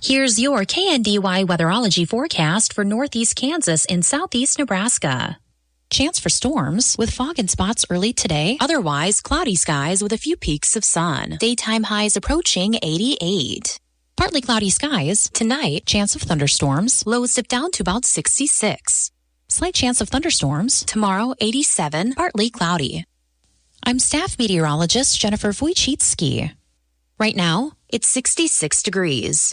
Here's your KNDY weatherology forecast for northeast Kansas and southeast Nebraska. Chance for storms with fog and spots early today. Otherwise, cloudy skies with a few peaks of sun. Daytime highs approaching 88. Partly cloudy skies. Tonight, chance of thunderstorms. Lows dip down to about 66. Slight chance of thunderstorms. Tomorrow, 87. Partly cloudy. I'm staff meteorologist Jennifer Wojcicki. Right now, it's 66 degrees.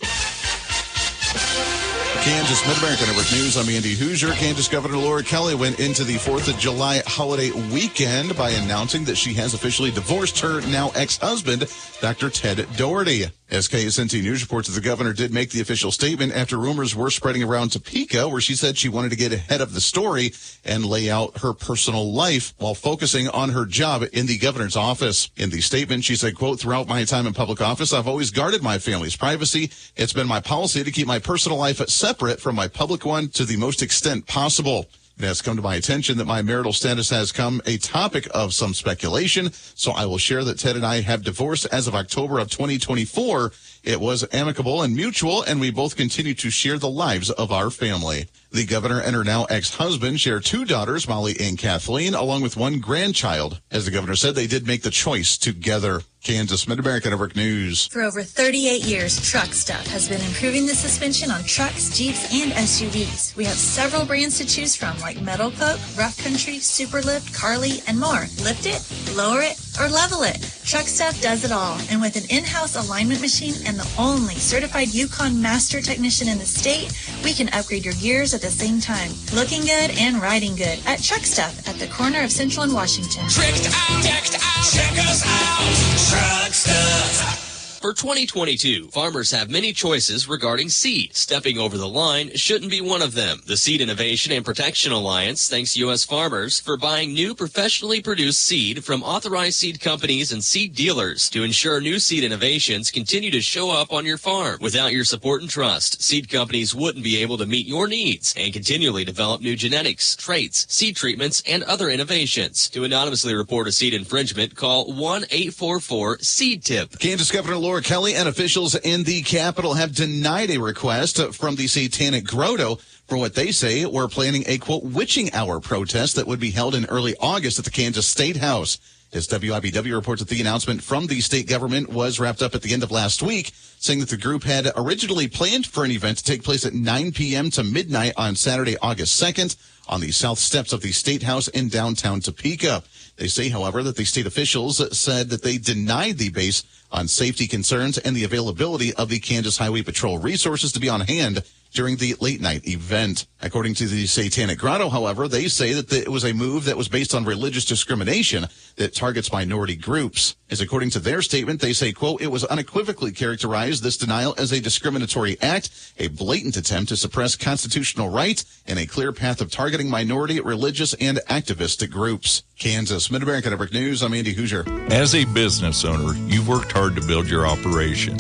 Kansas Mid-America Network News. I'm Andy Hoosier. Kansas Governor Laura Kelly went into the 4th of July holiday weekend by announcing that she has officially divorced her now ex-husband, Dr. Ted Doherty. As KSNT News reports, the governor did make the official statement after rumors were spreading around Topeka, where she said she wanted to get ahead of the story and lay out her personal life while focusing on her job in the governor's office. In the statement, she said, quote, "Throughout my time in public office, I've always guarded my family's privacy. It's been my policy to keep my personal life separate from my public one to the most extent possible. It has come to my attention that my marital status has come a topic of some speculation, so I will share that Ted and I have divorced as of October of 2024. It was amicable and mutual, and we both continue to share the lives of our family." The governor and her now ex-husband share 2 daughters, Molly and Kathleen, along with 1 grandchild. As the governor said, they did make the choice together. Kansas Mid-America Network News. For over 38 years, Truck Stuff has been improving the suspension on trucks, Jeeps, and SUVs. We have several brands to choose from, like Metal Coat, Rough Country, Superlift, Carly, and more. Lift it, lower it, or level it. Truck Stuff does it all. And with an in-house alignment machine and the only certified Yukon master technician in the state, we can upgrade your gears at the same time. Looking good and riding good at Truck Stuff at the corner of Central and Washington. Tricked out, decked out, check us out. Truck Stuff. For 2022, farmers have many choices regarding seed. Stepping over the line shouldn't be one of them. The Seed Innovation and Protection Alliance thanks U.S. farmers for buying new professionally produced seed from authorized seed companies and seed dealers to ensure new seed innovations continue to show up on your farm. Without your support and trust, seed companies wouldn't be able to meet your needs and continually develop new genetics, traits, seed treatments, and other innovations. To anonymously report a seed infringement, call 1-844-SEED-TIP. Kansas Governor Laura Kelly and officials in the Capitol have denied a request from the Satanic Grotto for what they say were planning a, quote, witching hour protest that would be held in early August at the Kansas State House. As WIBW reports that the announcement from the state government was wrapped up at the end of last week, saying that the group had originally planned for an event to take place at 9 p.m. to midnight on Saturday, August 2nd, on the south steps of the State House in downtown Topeka. They say, however, that the state officials said that they denied the base on safety concerns and the availability of the Kansas Highway Patrol resources to be on hand during the late-night event. According to the Satanic Grotto, however, they say that it was a move that was based on religious discrimination that targets minority groups. As according to their statement, they say, quote, "It was unequivocally characterized, this denial, as a discriminatory act, a blatant attempt to suppress constitutional rights, and a clear path of targeting minority, religious, and activist groups." Kansas Mid-America Network News, I'm Andy Hoosier. As a business owner, you've worked hard to build your operation.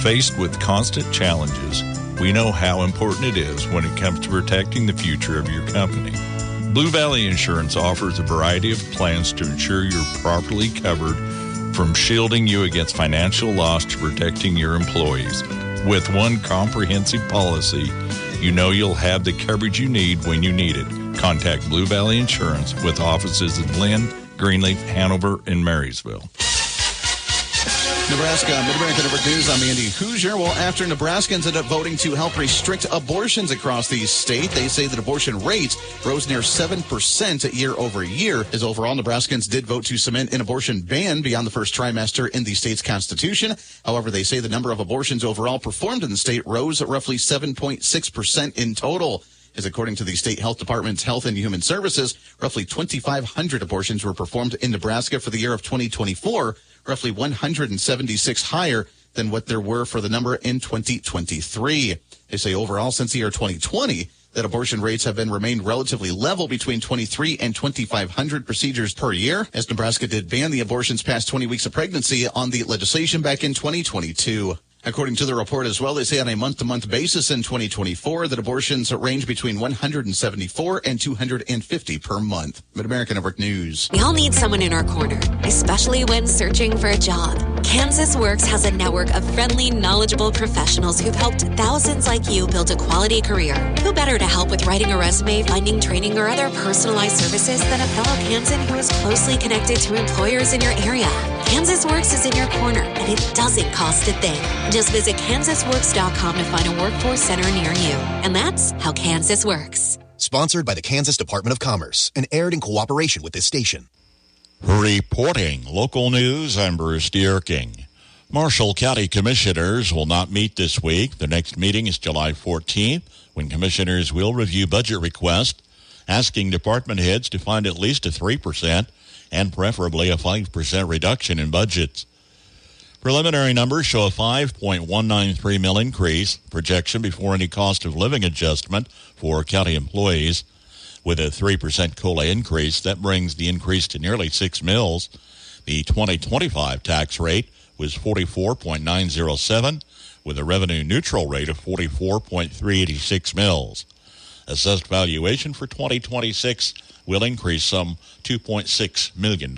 Faced with constant challenges, we know how important it is when it comes to protecting the future of your company. Blue Valley Insurance offers a variety of plans to ensure you're properly covered, from shielding you against financial loss to protecting your employees. With one comprehensive policy, you know you'll have the coverage you need when you need it. Contact Blue Valley Insurance with offices in Lynn, Greenleaf, Hanover, and Marysville. Nebraska Mid-America Network News, I'm Andy Hoosier. Well, after Nebraskans ended up voting to help restrict abortions across the state, they say that abortion rates rose near 7% year over year. As overall, Nebraskans did vote to cement an abortion ban beyond the first trimester in the state's constitution. However, they say the number of abortions overall performed in the state rose roughly 7.6% in total. As according to the State Health Department's Health and Human Services, roughly 2,500 abortions were performed in Nebraska for the year of 2024, roughly 176 higher than what there were for the number in 2023. They say overall, since the year 2020, that abortion rates have remained relatively level between 23 and 2,500 procedures per year, as Nebraska did ban the abortions past 20 weeks of pregnancy on the legislation back in 2022. According to the report as well, they say on a month-to-month basis in 2024 that abortions range between 174 and 250 per month. Mid-America Network News. We all need someone in our corner, especially when searching for a job. Kansas Works has a network of friendly, knowledgeable professionals who've helped thousands like you build a quality career. Who better to help with writing a resume, finding training, or other personalized services than a fellow Kansan who is closely connected to employers in your area? Kansas Works is in your corner, and it doesn't cost a thing. Just visit kansasworks.com to find a workforce center near you. And that's how Kansas works. Sponsored by the Kansas Department of Commerce and aired in cooperation with this station. Reporting local news, I'm Bruce Dierking. Marshall County Commissioners will not meet this week. The next meeting is July 14th, when commissioners will review budget requests, asking department heads to find at least a 3% and preferably a 5% reduction in budgets. Preliminary numbers show a $5.193 million increase projection before any cost of living adjustment for county employees. With a 3% COLA increase, that brings the increase to nearly $6 million. The 2025 tax rate was 44.907, with a revenue-neutral rate of 44.386 mils. Assessed valuation for 2026 will increase some $2.6 million.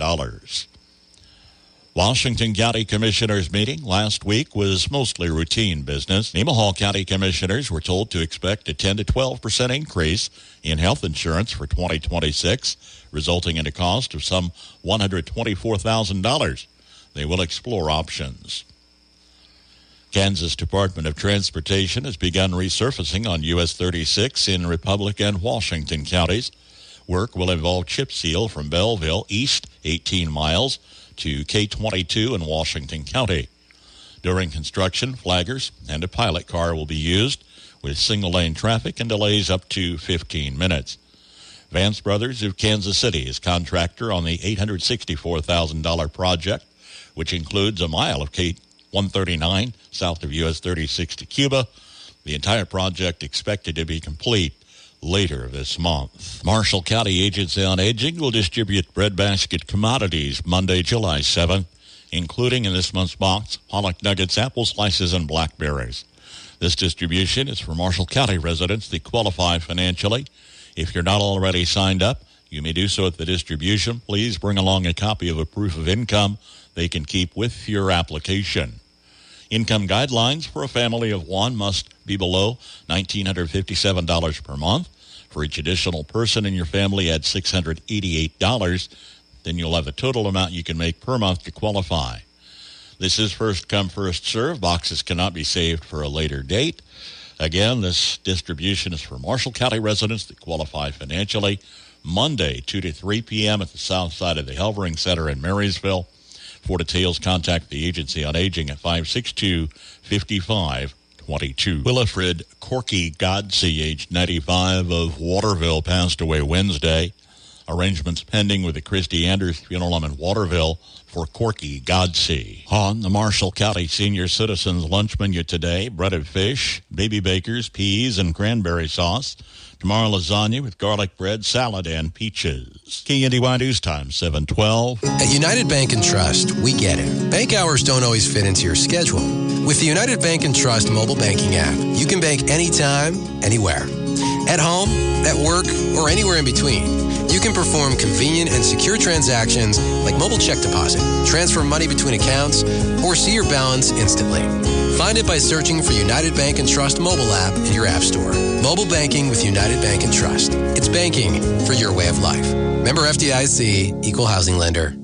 Washington County Commissioners' meeting last week was mostly routine business. Nemaha County Commissioners were told to expect a 10 to 12% increase in health insurance for 2026, resulting in a cost of some $124,000. They will explore options. Kansas Department of Transportation has begun resurfacing on US 36 in Republic and Washington counties. Work will involve chip seal from Belleville east 18 miles to K-22 in Washington County. During construction, flaggers and a pilot car will be used, with single-lane traffic and delays up to 15 minutes. Vance Brothers of Kansas City is contractor on the $864,000 project, which includes a mile of K-139 south of US 36 to Cuba. The entire project expected to be complete later this month. Marshall County Agency on Aging will distribute breadbasket commodities Monday, July 7th, including in this month's box, pollock nuggets, apple slices, and blackberries. This distribution is for Marshall County residents that qualify financially. If you're not already signed up, you may do so at the distribution. Please bring along a copy of a proof of income they can keep with your application. Income guidelines for a family of one must be below $1,957 per month. For each additional person in your family, add $688. Then you'll have a total amount you can make per month to qualify. This is first come, first serve. Boxes cannot be saved for a later date. Again, this distribution is for Marshall County residents that qualify financially. Monday, 2 to 3 p.m. at the south side of the Helvering Center in Marysville. For details, contact the Agency on Aging at 562-5522. Willifred Corky Godsey, aged 95, of Waterville, passed away Wednesday. Arrangements pending with the Christy Anders Funeral Home in Waterville for Corky Godsey. On the Marshall County Senior Citizens lunch menu today, breaded fish, baby bakers, peas, and cranberry sauce. Tomorrow, lasagna with garlic bread, salad, and peaches. KNDY News Time, 7:12. At United Bank & Trust, we get it. Bank hours don't always fit into your schedule. With the United Bank & Trust mobile banking app, you can bank anytime, anywhere. At home, at work, or anywhere in between. You can perform convenient and secure transactions like mobile check deposit, transfer money between accounts, or see your balance instantly. Find it by searching for United Bank & Trust mobile app in your app store. Mobile banking with United Bank & Trust. It's banking for your way of life. Member FDIC, Equal Housing Lender.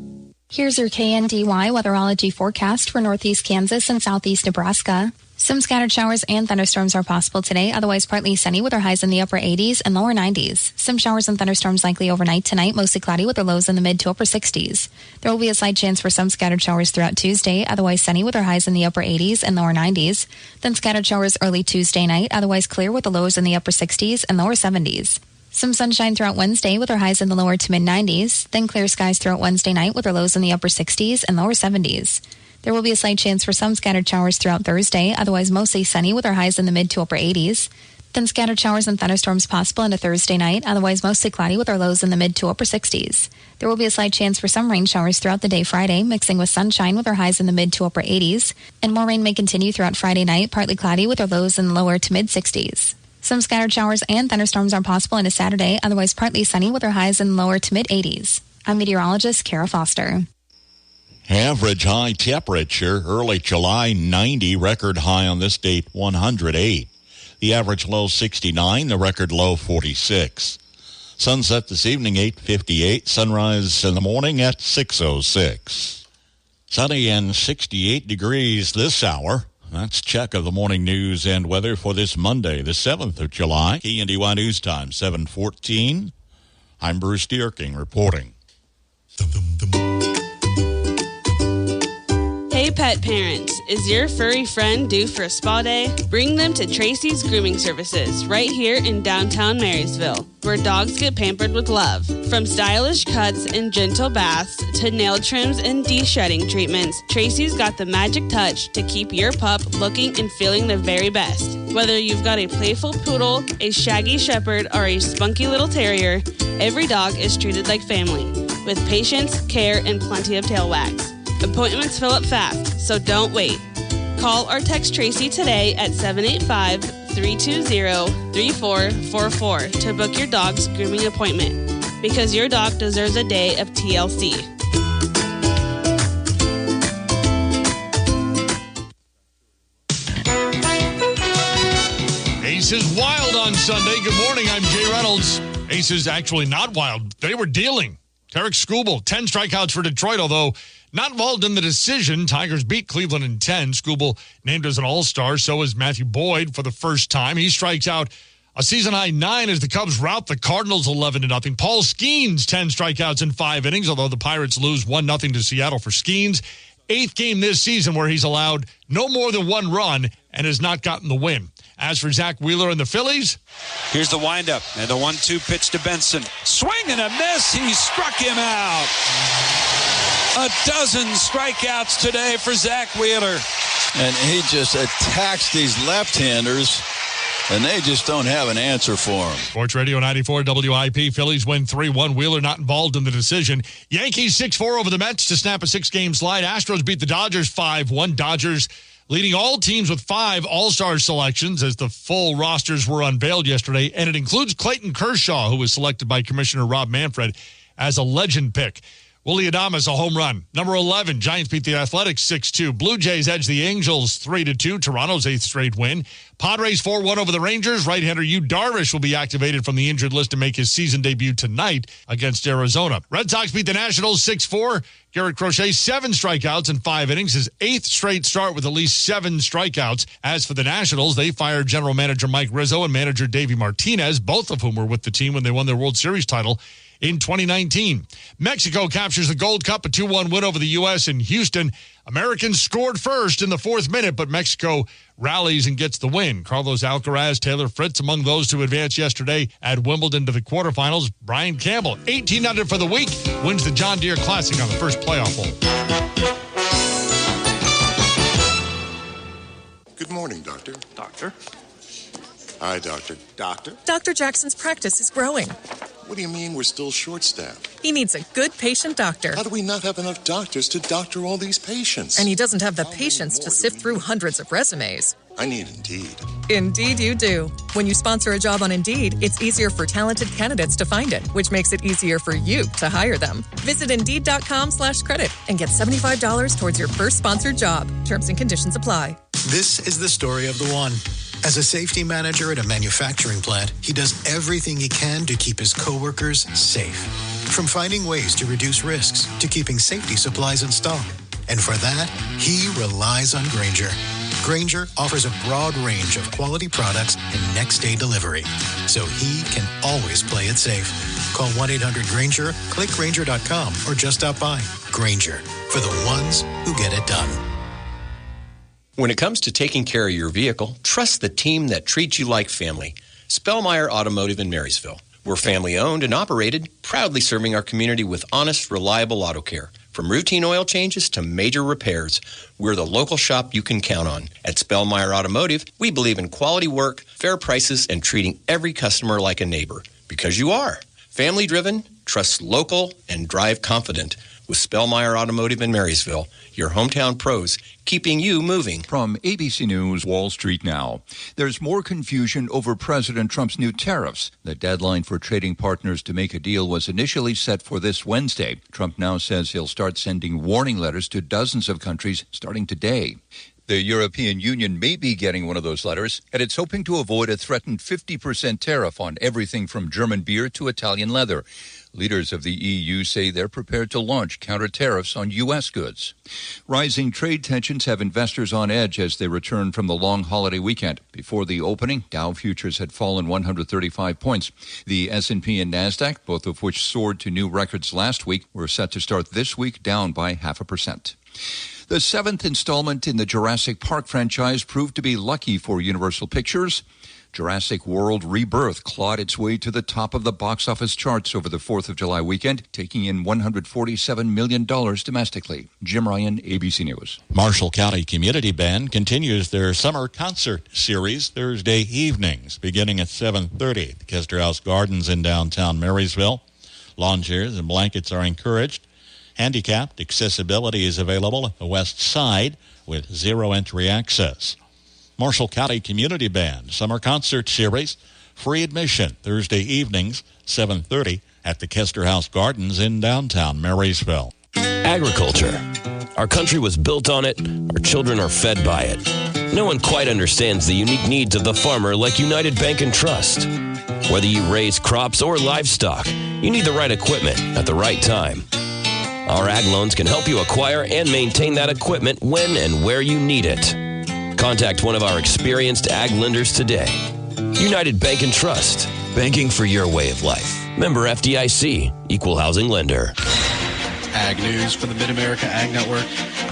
Here's your KNDY weatherology forecast for northeast Kansas and southeast Nebraska. Some scattered showers and thunderstorms are possible today, otherwise partly sunny with our highs in the upper 80s and lower 90s. Some showers and thunderstorms likely overnight tonight, mostly cloudy with our lows in the mid to upper 60s. There will be a slight chance for some scattered showers throughout Tuesday, otherwise sunny with our highs in the upper 80s and lower 90s. Then scattered showers early Tuesday night, otherwise clear with the lows in the upper 60s and lower 70s. Some sunshine throughout Wednesday with our highs in the lower to mid 90s, then clear skies throughout Wednesday night with our lows in the upper 60s and lower 70s. There will be a slight chance for some scattered showers throughout Thursday, otherwise mostly sunny with our highs in the mid to upper 80s. Then scattered showers and thunderstorms possible into Thursday night, otherwise mostly cloudy with our lows in the mid to upper 60s. There will be a slight chance for some rain showers throughout the day Friday, mixing with sunshine with our highs in the mid to upper 80s. And more rain may continue throughout Friday night, partly cloudy with our lows in the lower to mid 60s. Some scattered showers and thunderstorms are possible into Saturday, otherwise partly sunny with our highs in the lower to mid 80s. I'm meteorologist Kara Foster. Average high temperature, early July 90, record high on this date 108. The average low 69, the record low 46. Sunset this evening 8:58, sunrise in the morning at 6:06. Sunny and 68 degrees this hour. That's check of the morning news and weather for this Monday, the 7th of July. KNDY News Time, 7:14. I'm Bruce Dierking reporting. Hey pet parents, is your furry friend due for a spa day? Bring them to Tracy's Grooming Services right here in downtown Marysville, where dogs get pampered with love. From stylish cuts and gentle baths to nail trims and de-shedding treatments, Tracy's got the magic touch to keep your pup looking and feeling the very best. Whether you've got a playful poodle, a shaggy shepherd, or a spunky little terrier, every dog is treated like family, with patience, care, and plenty of tail wags. Appointments fill up fast, so don't wait. Call or text Tracy today at 785-320-3444 to book your dog's grooming appointment, because your dog deserves a day of TLC. Aces wild on Sunday. Good morning, I'm Jay Reynolds. Aces actually not wild. They were dealing. Tarek Skubal, 10 strikeouts for Detroit, although not involved in the decision. Tigers beat Cleveland in 10. Skubal named as an all-star. So is Matthew Boyd for the first time. He strikes out a season-high 9 as the Cubs rout the Cardinals 11-0. Paul Skeens, 10 strikeouts in 5 innings, although the Pirates lose 1-0 to Seattle for Skeens. 8th game this season where he's allowed no more than 1 run and has not gotten the win. As for Zach Wheeler and the Phillies, here's the windup and the 1-2 pitch to Benson. Swing and a miss. He struck him out. 12 strikeouts today for Zach Wheeler. And he just attacks these left-handers, and they just don't have an answer for him. Sports Radio 94 WIP. Phillies win 3-1. Wheeler not involved in the decision. Yankees 6-4 over the Mets to snap a 6-game slide. Astros beat the Dodgers 5-1. Dodgers leading all teams with 5 All-Star selections as the full rosters were unveiled yesterday, and it includes Clayton Kershaw, who was selected by Commissioner Rob Manfred as a legend pick. Willie Adames, a home run. Number 11, Giants beat the Athletics 6-2. Blue Jays edge the Angels 3-2. Toronto's 8th straight win. Padres 4-1 over the Rangers. Right-hander Yu Darvish will be activated from the injured list to make his season debut tonight against Arizona. Red Sox beat the Nationals 6-4. Garrett Crochet, 7 strikeouts in 5 innings. His 8th straight start with at least 7 strikeouts. As for the Nationals, they fired general manager Mike Rizzo and manager Davey Martinez, both of whom were with the team when they won their World Series title in 2019. Mexico captures the Gold Cup, a 2-1 win over the U.S. in Houston. Americans scored first in the 4th minute, but Mexico rallies and gets the win. Carlos Alcaraz, Taylor Fritz among those to advance yesterday at Wimbledon to the quarterfinals. Brian Campbell, 18 under for the week, wins the John Deere Classic on the first playoff hole. Good morning, Doctor. Doctor? Hi, Doctor. Doctor? Dr. Jackson's practice is growing. What do you mean we're still short-staffed? He needs a good patient doctor. How do we not have enough doctors to doctor all these patients? And he doesn't have the patience to sift through hundreds of resumes. I need Indeed. Indeed you do. When you sponsor a job on Indeed, it's easier for talented candidates to find it, which makes it easier for you to hire them. Visit Indeed.com/credit and get $75 towards your first sponsored job. Terms and conditions apply. This is the story of the one. As a safety manager at a manufacturing plant, he does everything he can to keep his coworkers safe. From finding ways to reduce risks to keeping safety supplies in stock. And for that, he relies on Grainger. Grainger offers a broad range of quality products and next-day delivery, so he can always play it safe. Call 1-800-GRAINGER, click Grainger.com, or just stop by. Grainger, for the ones who get it done. When it comes to taking care of your vehicle, trust the team that treats you like family. Spellmeyer Automotive in Marysville. We're family-owned and operated, proudly serving our community with honest, reliable auto care. From routine oil changes to major repairs, we're the local shop you can count on. At Spellmeyer Automotive, we believe in quality work, fair prices, and treating every customer like a neighbor. Because you are. Family driven, trust local, and drive confident. With Spellmeyer Automotive in Marysville, your hometown pros, keeping you moving. From ABC News, Wall Street Now. There's more confusion over President Trump's new tariffs. The deadline for trading partners to make a deal was initially set for this Wednesday. Trump now says he'll start sending warning letters to dozens of countries starting today. The European Union may be getting one of those letters, and it's hoping to avoid a threatened 50% tariff on everything from German beer to Italian leather. Leaders of the EU say they're prepared to launch counter tariffs on U.S. goods. Rising trade tensions have investors on edge as they return from the long holiday weekend. Before the opening, Dow futures had fallen 135 points. The S&P and NASDAQ, both of which soared to new records last week, were set to start this week down by 0.5%. The seventh installment in the Jurassic Park franchise proved to be lucky for Universal Pictures. Jurassic World Rebirth clawed its way to the top of the box office charts over the 4th of July weekend, taking in $147 million domestically. Jim Ryan, ABC News. Marshall County Community Band continues their summer concert series Thursday evenings, beginning at 7:30 at the Kester House Gardens in downtown Marysville. Lawn chairs and blankets are encouraged. Handicapped accessibility is available at the west side with zero entry access. Marshall County Community Band Summer Concert Series, free admission Thursday evenings, 7:30 at the Kester House Gardens in downtown Marysville. Agriculture. Our country was built on it. Our children are fed by it. No one quite understands the unique needs of the farmer like United Bank and Trust. Whether you raise crops or livestock, you need the right equipment at the right time. Our ag loans can help you acquire and maintain that equipment when and where you need it. Contact one of our experienced ag lenders today. United Bank and Trust. Banking for your way of life. Member FDIC. Equal housing lender. Ag News for the Mid-America Ag Network.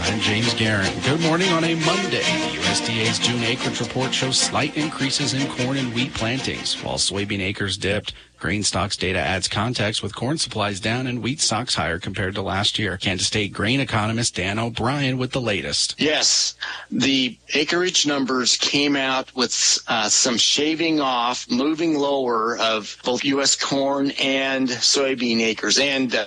I'm James Guerin. Good morning on a Monday. The USDA's June acreage report shows slight increases in corn and wheat plantings, while soybean acres dipped. Grain stocks data adds context with corn supplies down and wheat stocks higher compared to last year. Kansas State grain economist Dan O'Brien with the latest. Yes, the acreage numbers came out with some shaving off, moving lower of both U.S. corn and soybean acres. And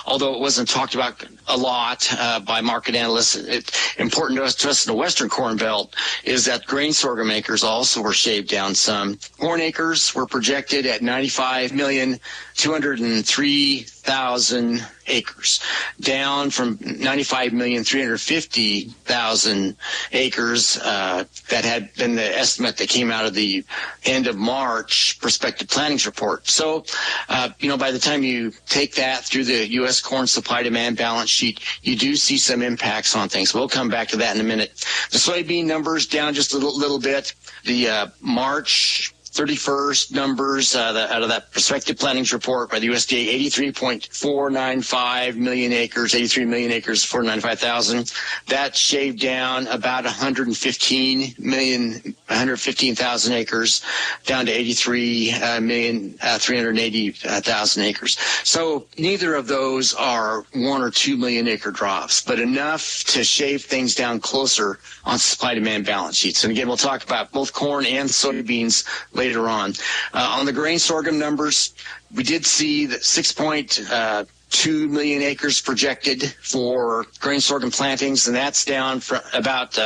although it wasn't talked about a lot by market analysts, it's important to us in the Western Corn Belt is that grain sorghum acres also were shaved down some. Corn acres were projected at 95,203,000 acres, down from 95,350,000 acres that had been the estimate that came out of the end of March prospective plantings report. So, by the time you take that through the U.S. corn supply-demand balance sheet, you do see some impacts on things. We'll come back to that in a minute. The soybean numbers down just a little bit. The March 31st numbers out of that prospective plantings report by the USDA, 83.495 million acres, 83 million acres, 495,000. That shaved down about 115,000 acres, down to 83,380,000 acres. So neither of those are 1 or 2 million acre drops, but enough to shave things down closer on supply-demand balance sheets. And again, we'll talk about both corn and soybeans later on. On the grain sorghum numbers, we did see that 6.2 million acres projected for grain sorghum plantings, and that's down from about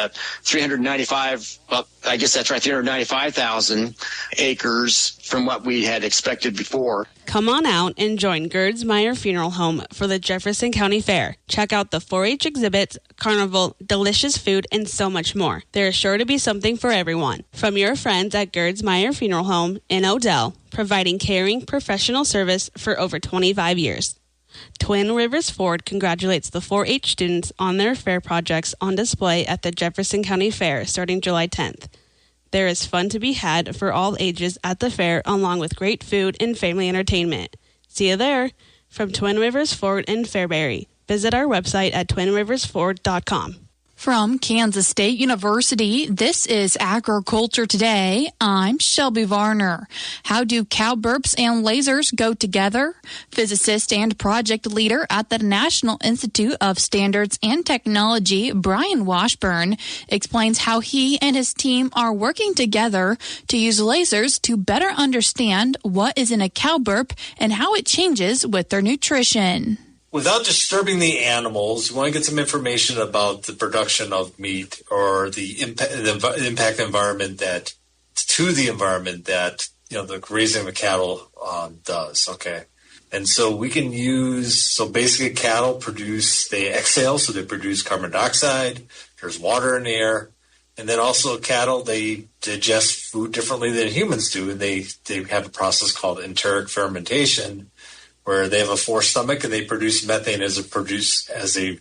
395,000 acres from what we had expected before. Come on out and join Gerds Meyer Funeral Home for the Jefferson County Fair. Check out the 4-H exhibits, carnival, delicious food, and so much more. There is sure to be something for everyone. From your friends at Gerds Meyer Funeral Home in Odell, providing caring, professional service for over 25 years. Twin Rivers Ford congratulates the 4-H students on their fair projects on display at the Jefferson County Fair starting July 10th. There is fun to be had for all ages at the fair, along with great food and family entertainment. See you there. From Twin Rivers Ford in Fairbury. Visit our website at twinriversford.com. From Kansas State University, this is Agriculture Today. I'm Shelby Varner. How do cow burps and lasers go together? Physicist and project leader at the National Institute of Standards and Technology, Brian Washburn, explains how he and his team are working together to use lasers to better understand what is in a cow burp and how it changes with their nutrition. Without disturbing the animals, you want to get some information about the production of meat or the impact environment that the raising of cattle does. Okay, and so we can basically cattle they exhale, so they produce carbon dioxide. There's water in the air, and then also cattle, they digest food differently than humans do, and they have a process called enteric fermentation, where they have a forced stomach and they produce methane as they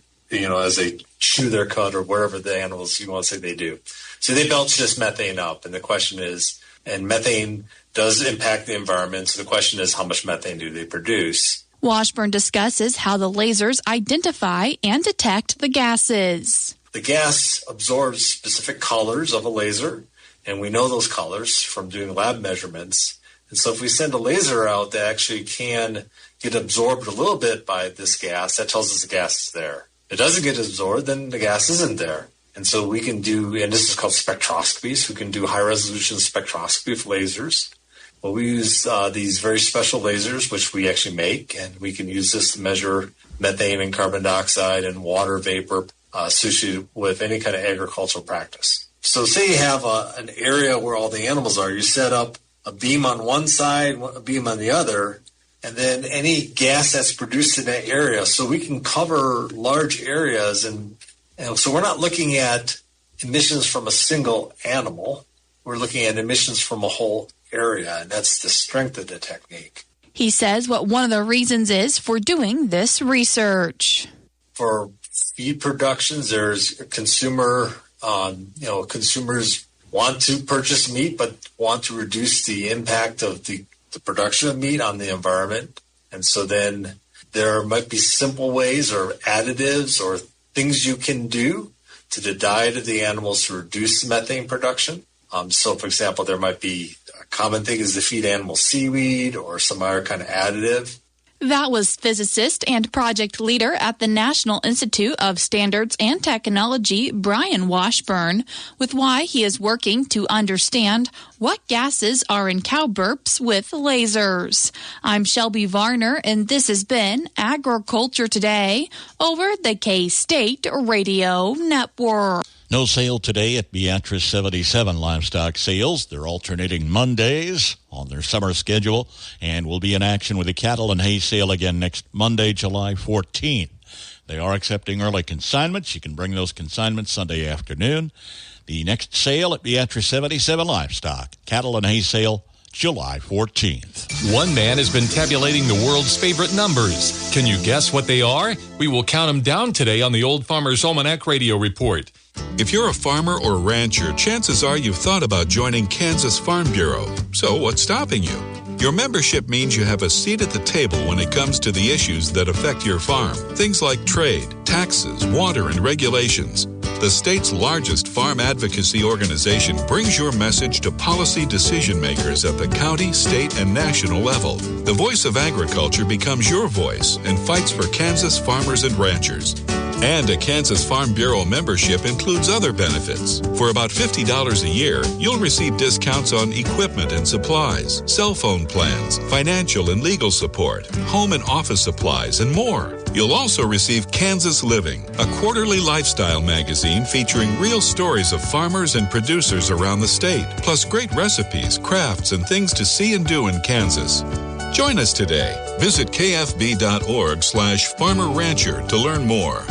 chew their cud or whatever the animals you want to say they do. So they belch this methane up, and the question is, and methane does impact the environment, so the question is, how much methane do they produce? Washburn discusses how the lasers identify and detect the gases. The gas absorbs specific colors of a laser, and we know those colors from doing lab measurements. And so if we send a laser out that actually can get absorbed a little bit by this gas, that tells us the gas is there. If it doesn't get absorbed, then the gas isn't there. And so we can do, and this is called spectroscopy, so we can do high-resolution spectroscopy with lasers. Well, we use these very special lasers, which we actually make, and we can use this to measure methane and carbon dioxide and water vapor associated with any kind of agricultural practice. So say you have an area where all the animals are, you set up a beam on one side, a beam on the other, and then any gas that's produced in that area. So we can cover large areas, and so we're not looking at emissions from a single animal. We're looking at emissions from a whole area, and that's the strength of the technique. He says what one of the reasons is for doing this research. For feed productions, there's consumers want to purchase meat, but want to reduce the impact of the production of meat on the environment. And so then there might be simple ways or additives or things you can do to the diet of the animals to reduce methane production. So, for example, there might be a common thing is to feed animals seaweed or some other kind of additive. That was physicist and project leader at the National Institute of Standards and Technology, Brian Washburn, with why he is working to understand what gases are in cow burps with lasers. I'm Shelby Varner, and this has been Agriculture Today over the K-State Radio Network. No sale today at Beatrice 77 Livestock Sales. They're alternating Mondays on their summer schedule and will be in action with the cattle and hay sale again next Monday, July 14. They are accepting early consignments. You can bring those consignments Sunday afternoon. The next sale at Beatrice 77 Livestock, cattle and hay sale, July 14th. One man has been tabulating the world's favorite numbers. Can you guess what they are? We will count them down today on the Old Farmer's Almanac Radio Report. If you're a farmer or rancher, chances are you've thought about joining Kansas Farm Bureau. So what's stopping you? Your membership means you have a seat at the table when it comes to the issues that affect your farm. Things like trade, taxes, water, and regulations. The state's largest farm advocacy organization brings your message to policy decision makers at the county, state, and national level. The voice of agriculture becomes your voice and fights for Kansas farmers and ranchers. And a Kansas Farm Bureau membership includes other benefits. For about $50 a year, you'll receive discounts on equipment and supplies, cell phone plans, financial and legal support, home and office supplies, and more. You'll also receive Kansas Living, a quarterly lifestyle magazine featuring real stories of farmers and producers around the state, plus great recipes, crafts, and things to see and do in Kansas. Join us today. Visit kfb.org/farmerrancher to learn more.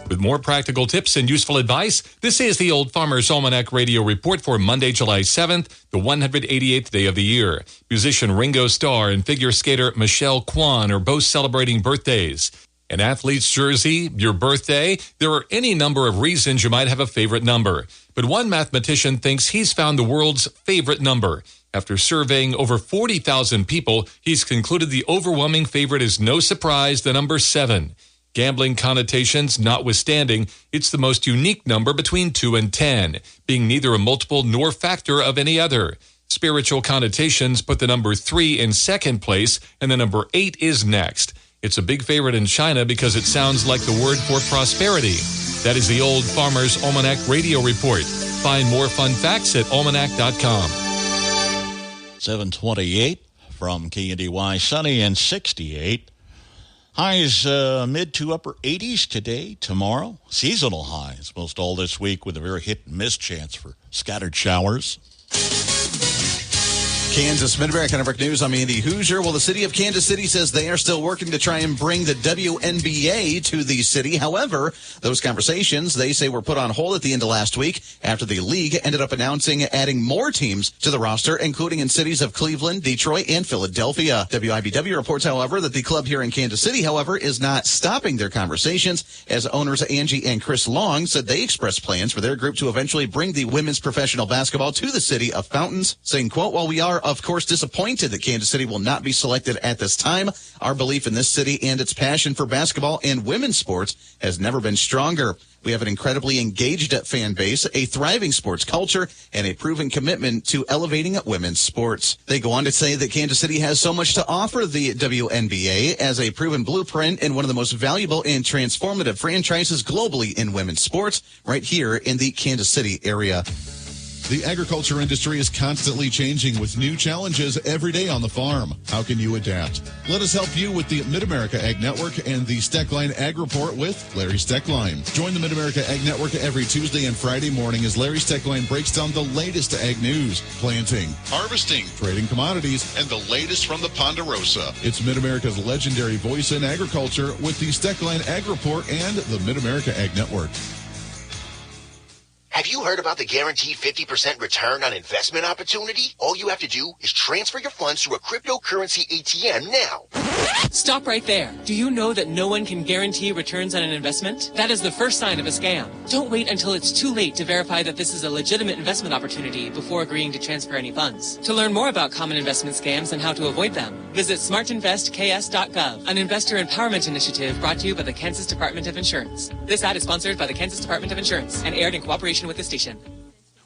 With more practical tips and useful advice, this is the Old Farmer's Almanac Radio Report for Monday, July 7th, the 188th day of the year. Musician Ringo Starr and figure skater Michelle Kwan are both celebrating birthdays. An athlete's jersey, your birthday, there are any number of reasons you might have a favorite number. But one mathematician thinks he's found the world's favorite number. After surveying over 40,000 people, he's concluded the overwhelming favorite is no surprise, the number 7. Gambling connotations notwithstanding, it's the most unique number between 2 and 10, being neither a multiple nor factor of any other. Spiritual connotations put the number 3 in second place, and the number 8 is next. It's a big favorite in China because it sounds like the word for prosperity. That is the Old Farmer's Almanac Radio Report. Find more fun facts at almanac.com. 728 from KNDY, sunny and 68. Highs mid to upper 80s today, tomorrow. Seasonal highs most all this week with a very hit and miss chance for scattered showers. Kansas Mid-America Network News. I'm Andy Hoosier. Well, the city of Kansas City says they are still working to try and bring the WNBA to the city. However, those conversations, they say, were put on hold at the end of last week after the league ended up announcing adding more teams to the roster, including in cities of Cleveland, Detroit, and Philadelphia. WIBW reports, however, that the club here in Kansas City, however, is not stopping their conversations, as owners Angie and Chris Long said they expressed plans for their group to eventually bring the women's professional basketball to the city of Fountains, saying, quote, while we are of course disappointed that Kansas City will not be selected at this time, our belief in this city and its passion for basketball and women's sports has never been stronger. We have an incredibly engaged fan base, a thriving sports culture, and a proven commitment to elevating women's sports. They go on to say that Kansas City has so much to offer the WNBA as a proven blueprint and one of the most valuable and transformative franchises globally in women's sports right here in the Kansas City area. The agriculture industry is constantly changing with new challenges every day on the farm. How can you adapt? Let us help you with the Mid-America Ag Network and the Steckline Ag Report with Larry Steckline. Join the Mid-America Ag Network every Tuesday and Friday morning as Larry Steckline breaks down the latest ag news, planting, harvesting, trading commodities, and the latest from the Ponderosa. It's Mid-America's legendary voice in agriculture with the Steckline Ag Report and the Mid-America Ag Network. Have you heard about the guaranteed 50% return on investment opportunity? All you have to do is transfer your funds through a cryptocurrency ATM now. Stop right there. Do you know that no one can guarantee returns on an investment? That is the first sign of a scam. Don't wait until it's too late to verify that this is a legitimate investment opportunity before agreeing to transfer any funds. To learn more about common investment scams and how to avoid them, visit smartinvestks.gov, an investor empowerment initiative brought to you by the Kansas Department of Insurance. This ad is sponsored by the Kansas Department of Insurance and aired in cooperation with the station.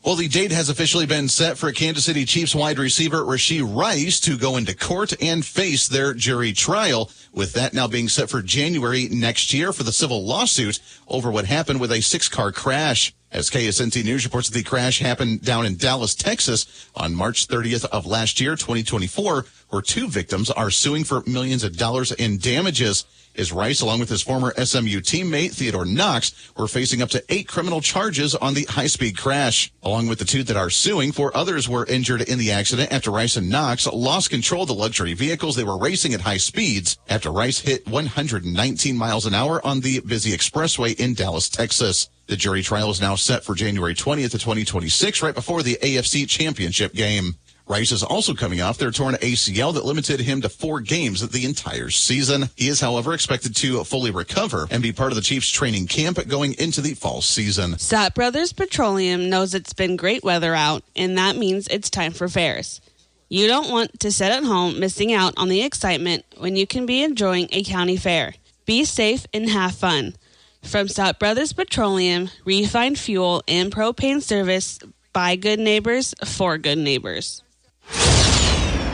Well, the date has officially been set for Kansas City Chiefs wide receiver Rashee Rice to go into court and face their jury trial, with that now being set for January next year for the civil lawsuit over what happened with a 6-car crash. As KSNT News reports, the crash happened down in Dallas, Texas on March 30th of last year, 2024, where 2 victims are suing for millions of dollars in damages. As Rice, along with his former SMU teammate Theodore Knox, were facing up to 8 criminal charges on the high-speed crash. Along with the 2 that are suing, 4 others were injured in the accident after Rice and Knox lost control of the luxury vehicles they were racing at high speeds after Rice hit 119 miles an hour on the busy expressway in Dallas, Texas. The jury trial is now set for January 20th of 2026, right before the AFC Championship game. Rice is also coming off their torn ACL that limited him to 4 games the entire season. He is, however, expected to fully recover and be part of the Chiefs training camp going into the fall season. Stott Brothers Petroleum knows it's been great weather out, and that means it's time for fairs. You don't want to sit at home missing out on the excitement when you can be enjoying a county fair. Be safe and have fun. From Stott Brothers Petroleum, refined fuel and propane service by good neighbors for good neighbors.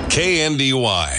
KNDY.